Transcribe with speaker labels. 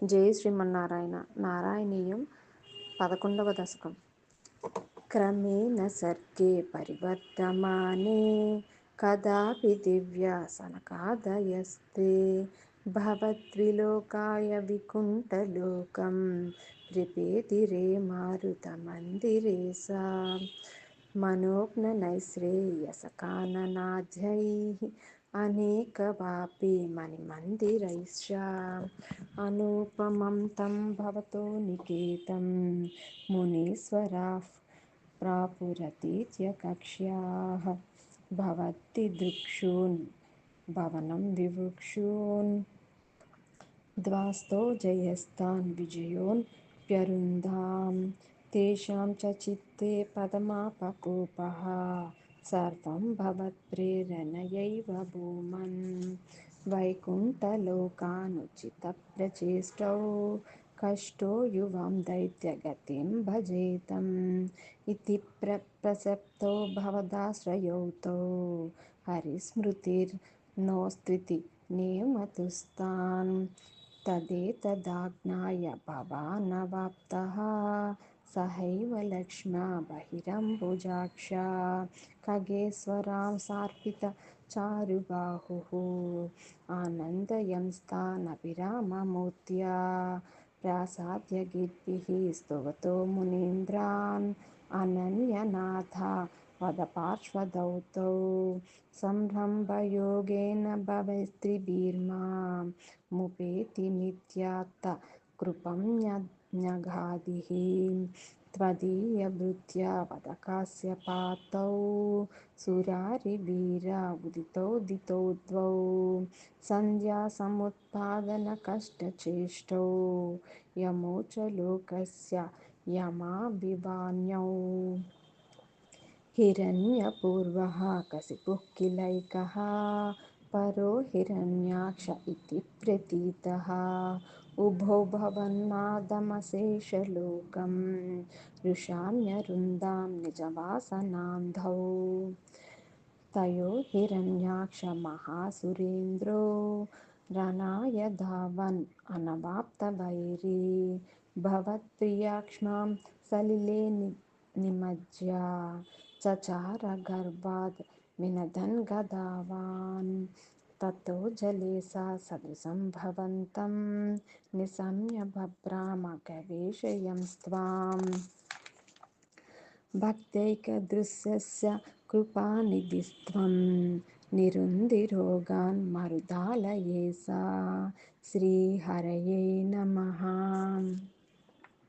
Speaker 1: జై శ్రీమన్నారాయణ. నారాయణీయం 11వ దశకం. క్రమేణ సర్గే పరివర్తమానే కదాపి దివ్యాసనకాదయస్తే భవద్విలోకాయ వికుంఠలోకం త్రిపేతిరే మారుతమందిరే సా మనోజ్ఞనైశ్రేయసకాననాద్యైః అనేకవాపి మణిమందిరైశ్చ అనూపమం తం భవతో నికేతం మునీశ్వరాః ప్రాపురतीत्यकक्ष्याः भवद्दिदृक्षून् भवनं विवुक्षून् द्वास्तो जयस्तान् विजयोऽप्यरुन्धां तेषां च चित्ते पदमापकोपः सर्वं भवत्प्रेरणयैव भूमन् वैकुण्ठलोकानुचितप्रचेष्टौ कष्टो युवां दैत्यगतिं भजेतम् इति प्रसक्तो भवदाश्रयौ तौ हरिस्मृतिर्नोस्त्विति नियमतुस्तान् तदेतदाज्ञाय भवानवाप्तः सहैव लक्ष्म्या बहिरम्बुजाक्षा खगेश्वरां सार्पितचारुबाहुः आनन्दयंस्तानभिराममूर्त्या प्रासाद्य गिरिभिः स्तुवतो मुनीन्द्रान् अनन्यनाथा वदपार्श्वदौ तौ संरम्भयोगेन भवस्त्रिभिर्मां मुपेति मिथ्यात्थ कृपं न्यगादिः त्वदीयभृत्या वदकास्य पातौ सुरारिवीरा उदितौ द्वौ सन्ध्यासमुत्पादनकष्टचेष्टौ यमौ च लोकस्य यमाभिवान्यौ हिरण्यपूर्वः कसिपुः किलैकः परो हिरण्याक्ष इति प्रतीतः उभौ भवन्नादमशेषलोकं रुषाण्यरुन्धां निजवासनान्धौ तयो हिरण्याक्षमहासुरेन्द्रो रणाय धावन् अनवाप्तवैरी भवत्प्रियाक्ष्मां सलिले निमज्य चचार गर्भाद् विनदन् गदावान् ततो जले सा सदृशं भवन्तं निशम्य बभ्राम गवेषयंस्त्वाम् भक्त्यैकदृश्यस्य कृपानिधिस्त्वं निरुन्धिरोगान् मरुदालये सा श्रीहरये नमः।